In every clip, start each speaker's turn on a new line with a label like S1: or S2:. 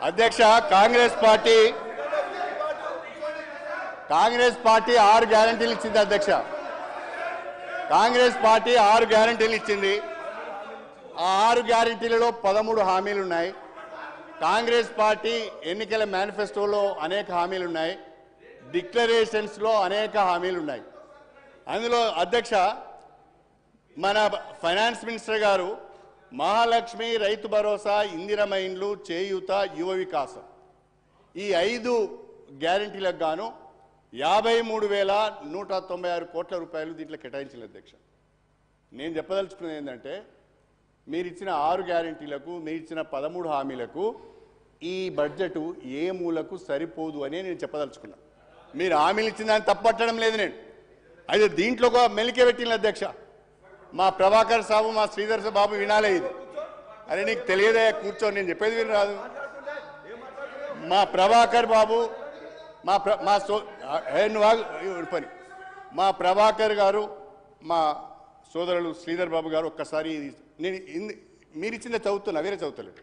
S1: అధ్యక్ష కాంగ్రెస్ పార్టీ 6 గ్యారెంటీలు ఇచ్చింది అధ్యక్ష. కాంగ్రెస్ పార్టీ 6 గ్యారెంటీలు ఇచ్చింది. ఆ 6 గ్యారెంటీలలో 13 హామీలు ఉన్నాయి. కాంగ్రెస్ పార్టీ ఎన్నికల మేనిఫెస్టోలో అనేక హామీలు ఉన్నాయి. డిక్లరేషన్స్లో అనేక హామీలు ఉన్నాయి. అందులో అధ్యక్ష మన ఫైనాన్స్ మినిస్టర్ గారు మహాలక్ష్మి, రైతు భరోసా, ఇందిరమ్మ ఇండ్లు, చేయూత, యువ వికాసం ఈ 5 గ్యారెంటీలకు గాను 53,196 కోట్ల రూపాయలు దీంట్లో కేటాయించారు అధ్యక్ష. నేను చెప్పదలుచుకున్నది ఏంటంటే మీరు ఇచ్చిన 6 గ్యారెంటీలకు, మీరు ఇచ్చిన 13 హామీలకు ఈ బడ్జెట్ ఏ మూలకు సరిపోదు అని నేను చెప్పదలుచుకున్నా. మీరు హామీలు ఇచ్చిన దాన్ని తప్పట్టడం లేదు. నేను అయితే దీంట్లో ఒక మెలికే పెట్టిన అధ్యక్ష. మా ప్రభాకర్ సాబు, మా శ్రీధర్ బాబు వినాలే ఇది. అరే నీకు తెలియదే, కూర్చో, నేను చెప్పేది విని రాదు. మా ప్రభాకర్ బాబు, పని మా ప్రభాకర్ గారు, మా సోదరులు శ్రీధర్ బాబు గారు ఒక్కసారి నేను మీరు ఇచ్చిందే చదువుతున్నా, వేరే చదువుతలేదు.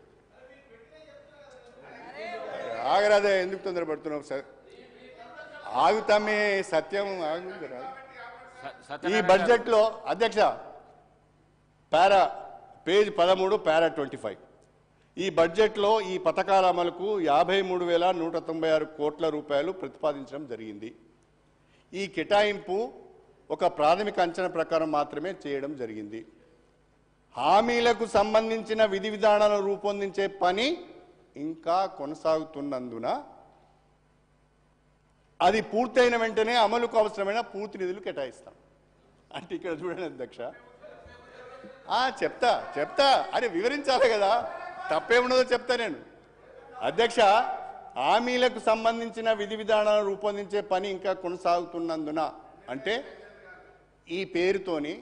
S1: ఆగరాదే, ఎందుకు తొందరపడుతున్నావు సార్? ఆగుతామే, సత్యం ఆగురా. ఈ బడ్జెట్లో అధ్యక్ష పేజ్ 13 పారా 25 ఈ బడ్జెట్లో ఈ పథకాల అమలుకు 53,196 కోట్ల రూపాయలు ప్రతిపాదించడం జరిగింది. ఈ కేటాయింపు ఒక ప్రాథమిక అంచనా ప్రకారం మాత్రమే చేయడం జరిగింది. హామీలకు సంబంధించిన విధి విధానాలను రూపొందించే పని ఇంకా కొనసాగుతున్నందున అది పూర్తయిన వెంటనే అమలుకు అవసరమైన పూర్తి నిధులు కేటాయిస్తాం. అంటే ఇక్కడ చూడండి అధ్యక్ష, చెప్తా అరే వివరించాలి కదా, తప్పేమున్నదో చెప్తా నేను. అధ్యక్ష, హామీలకు సంబంధించిన విధి విధానాలను రూపొందించే పని ఇంకా కొనసాగుతున్నందున అంటే ఈ పేరుతోని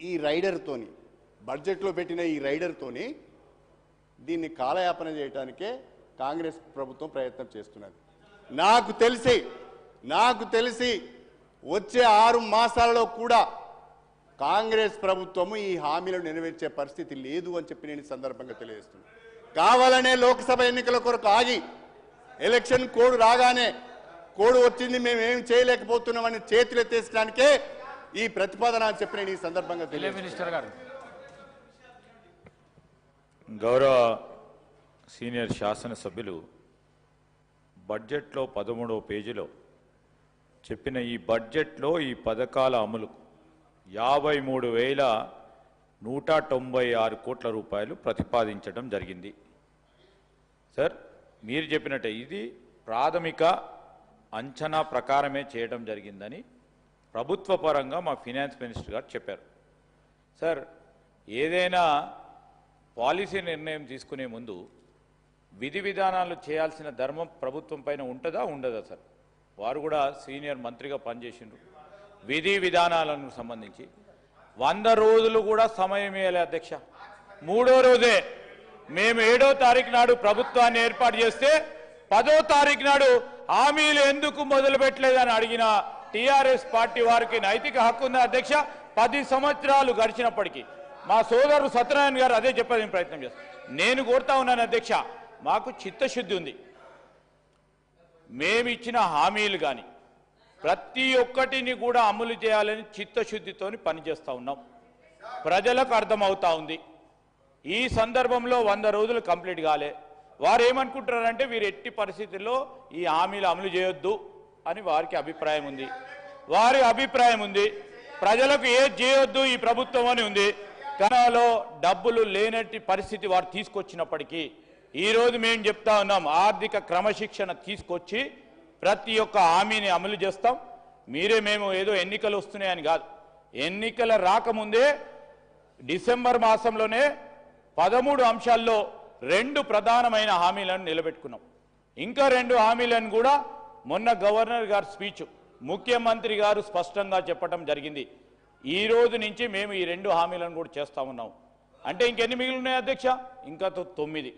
S1: ఈ రైడర్తోని బడ్జెట్లో పెట్టిన ఈ రైడర్తోని దీన్ని కాలయాపన చేయడానికే కాంగ్రెస్ ప్రభుత్వం ప్రయత్నం చేస్తున్నది. నాకు తెలిసి వచ్చే 6 మాసాలలో కూడా కాంగ్రెస్ ప్రభుత్వము ఈ హామీలను నెరవేర్చే పరిస్థితి లేదు అని చెప్పి నేను ఈ సందర్భంగా తెలియజేస్తున్నాను. కావాలనే లోక్సభ ఎన్నికల కొరకు ఆగి ఎలక్షన్ కోడ్ రాగానే కోడ్ వచ్చింది మేమేం చేయలేకపోతున్నామని చేతులు ఎత్తేసడానికే ఈ ప్రతిపాదన అని చెప్పి నేను ఈ సందర్భంగా తెలియజేస్తున్నాను.
S2: గౌరవ సీనియర్ శాసనసభ్యులు బడ్జెట్లో 13వ పేజీలో చెప్పిన ఈ బడ్జెట్లో ఈ పథకాల అమలుకు 53,196 కోట్ల రూపాయలు ప్రతిపాదించడం జరిగింది. సార్ మీరు చెప్పినట్టే ఇది ప్రాథమిక అంచనా ప్రకారమే చేయడం జరిగిందని ప్రభుత్వ పరంగా మా ఫైనాన్స్ మినిస్టర్ గారు చెప్పారు. సార్ ఏదైనా పాలసీ నిర్ణయం తీసుకునే ముందు విధి విధానాలు చేయాల్సిన ధర్మం ప్రభుత్వం పైన ఉంటుందా ఉండదా సార్? వారు కూడా సీనియర్ మంత్రిగా పనిచేసిండ్రు. విధి విధానాలకు సంబంధించి 100 రోజులు కూడా సమయం ఇవ్వాలి అధ్యక్ష. 3వ రోజే మేము 7వ తారీఖు నాడు ప్రభుత్వాన్ని ఏర్పాటు చేస్తే 10వ తారీఖు నాడు హామీలు ఎందుకు మొదలు పెట్టలేదని అడిగిన టీఆర్ఎస్ పార్టీ వారికి నైతిక హక్కు ఉంది అధ్యక్ష. 10 సంవత్సరాలు గడిచినప్పటికీ మా సోదరుడు సత్యనారాయణ గారు అదే చెప్పడానికి ప్రయత్నం చేస్తారు. నేను కోరుతా ఉన్నాను అధ్యక్ష, మాకు చిత్తశుద్ధి ఉంది. మేమిచ్చిన హామీలు కానీ ప్రతి ఒక్కటిని కూడా అమలు చేయాలని చిత్తశుద్ధితో పనిచేస్తూ ఉన్నాం. ప్రజలకు అర్థమవుతా ఉంది. ఈ సందర్భంలో 100 రోజులు కంప్లీట్ కాలే. వారు ఏమనుకుంటున్నారంటే వీరు ఎట్టి పరిస్థితుల్లో ఈ హామీలు అమలు చేయొద్దు అని వారికి అభిప్రాయం ఉంది. వారి అభిప్రాయం ఉంది. ప్రజలకు ఏది చేయొద్దు ఈ ప్రభుత్వం అని ఉంది. కనాలో డబ్బులు లేనట్టి పరిస్థితి వారు తీసుకొచ్చినప్పటికీ ఈరోజు మేము చెప్తా ఉన్నాం, ఆర్థిక క్రమశిక్షణ తీసుకొచ్చి ప్రతి ఒక్క హామీని అమలు చేస్తాం. మేము ఏదో ఎన్నికలు వస్తున్నాయని కాదు, ఎన్నికల రాకముందే డిసెంబర్ మాసంలోనే 13 అంశాల్లో 2 ప్రధానమైన హామీలను నిలబెట్టుకున్నాం. ఇంకా 2 హామీలను కూడా మొన్న గవర్నర్ గారి స్పీచ్ ముఖ్యమంత్రి గారు స్పష్టంగా చెప్పడం జరిగింది. ఈ రోజు నుంచి మేము ఈ 2 హామీలను కూడా చేస్తా ఉన్నాం. అంటే ఇంకెన్ని మిగిలి ఉన్నాయి అధ్యక్ష? ఇంకా 9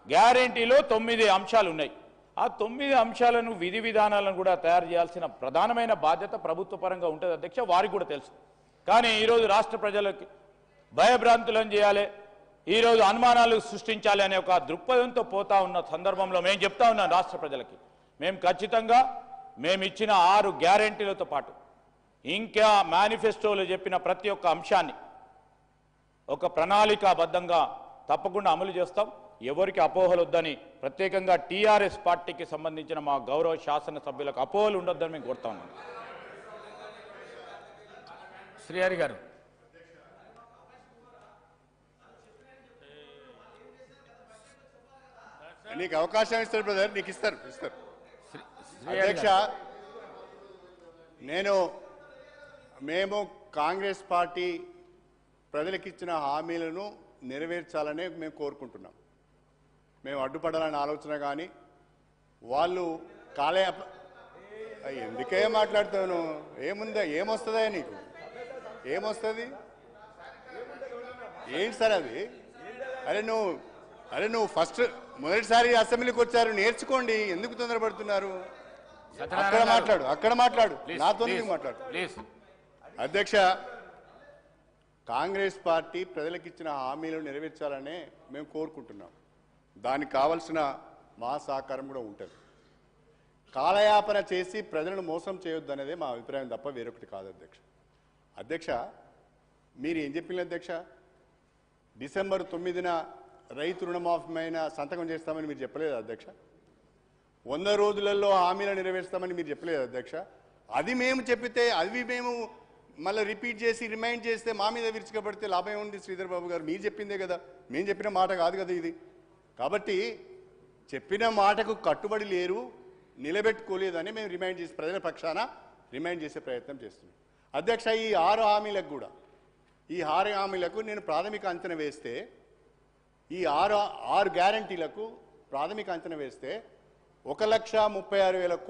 S2: గ్యారెంటీలో 9 అంశాలు ఉన్నాయి. ఆ 9 అంశాలను విధి విధానాలను కూడా తయారు చేయాల్సిన ప్రధానమైన బాధ్యత ప్రభుత్వ పరంగా ఉంటుంది అధ్యక్ష. వారికి కూడా తెలుసు. కానీ ఈరోజు రాష్ట్ర ప్రజలకు భయభ్రాంతులను చేయాలి, ఈరోజు అనుమానాలు సృష్టించాలి అనే ఒక దృక్పథంతో పోతా ఉన్న సందర్భంలో మేము చెప్తా ఉన్నాం రాష్ట్ర ప్రజలకి, మేము ఖచ్చితంగా మేము ఇచ్చిన 6 గ్యారెంటీలతో పాటు ఇంకా మేనిఫెస్టోలో చెప్పిన ప్రతి ఒక్క అంశాన్ని ఒక ప్రణాళికాబద్ధంగా తప్పకుండా అమలు చేస్తాం. ఎవరికి అపోహలు వద్దని, ప్రత్యేకంగా టీఆర్ఎస్ పార్టీకి సంబంధించిన మా గౌరవ శాసనసభ్యులకు అపోహలు ఉండొద్దని మేము కోరుతా ఉన్నాం.
S3: శ్రీహరి గారు,
S1: నీకు అవకాశం ఇస్తారు బ్రదర్, నీకు ఇస్తారు.
S3: శ్రీహరి
S1: అధ్యక్ష,
S3: గారు.
S1: మేము కాంగ్రెస్ పార్టీ ప్రజలకిచ్చిన హామీలను నెరవేర్చాలనే మేము కోరుకుంటున్నాం. మేము అడ్డుపడాలనే ఆలోచన కానీ వాళ్ళు ఎందుకే మాట్లాడుతాను, ఏముందా, ఏమొస్తుందా నీకు, ఏమొస్తుంది, ఏంటి సార్ అది? నువ్వు ఫస్ట్ మొదటిసారి అసెంబ్లీకి వచ్చారు, నేర్చుకోండి, ఎందుకు తొందరపడుతున్నారు? అక్కడ మాట్లాడు నాతో మాట్లాడు. అధ్యక్ష, కాంగ్రెస్ పార్టీ ప్రజలకిచ్చిన హామీలను నెరవేర్చాలనే మేము కోరుకుంటున్నాం. దానికి కావలసిన మా సహకారం కూడా ఉంటుంది. కాలయాపన చేసి ప్రజలను మోసం చేయొద్దు అనేదే మా అభిప్రాయం తప్ప వేరొకటి కాదు. అధ్యక్ష, మీరు ఏం చెప్పింది అధ్యక్ష? డిసెంబర్ 9న రైతు రుణమాఫీమైన సంతకం చేస్తామని మీరు చెప్పలేదు అధ్యక్ష. 100 రోజులలో హామీలను నెరవేరుస్తామని మీరు చెప్పలేదు అధ్యక్ష. అది మేము చెప్పితే అవి మేము మళ్ళీ రిపీట్ చేసి రిమైండ్ చేస్తే మా మీద విరుచుకబడితే లాభం ఏముంది? శ్రీధర్ బాబు గారు, మీరు చెప్పిందే కదా, మేము చెప్పిన మాట కాదు కదా ఇది. కాబట్టి చెప్పిన మాటకు కట్టుబడి లేరు, నిలబెట్టుకోలేదని మేము రిమైండ్ చేసి ప్రజల పక్షాన రిమైండ్ చేసే ప్రయత్నం చేస్తున్నాం. అధ్యక్ష, ఈ 6 హామీలకు నేను ప్రాథమిక అంచనా వేస్తే, ఈ 6 గ్యారంటీలకు ప్రాథమిక అంచనా వేస్తే 1,36,000 కోట్లు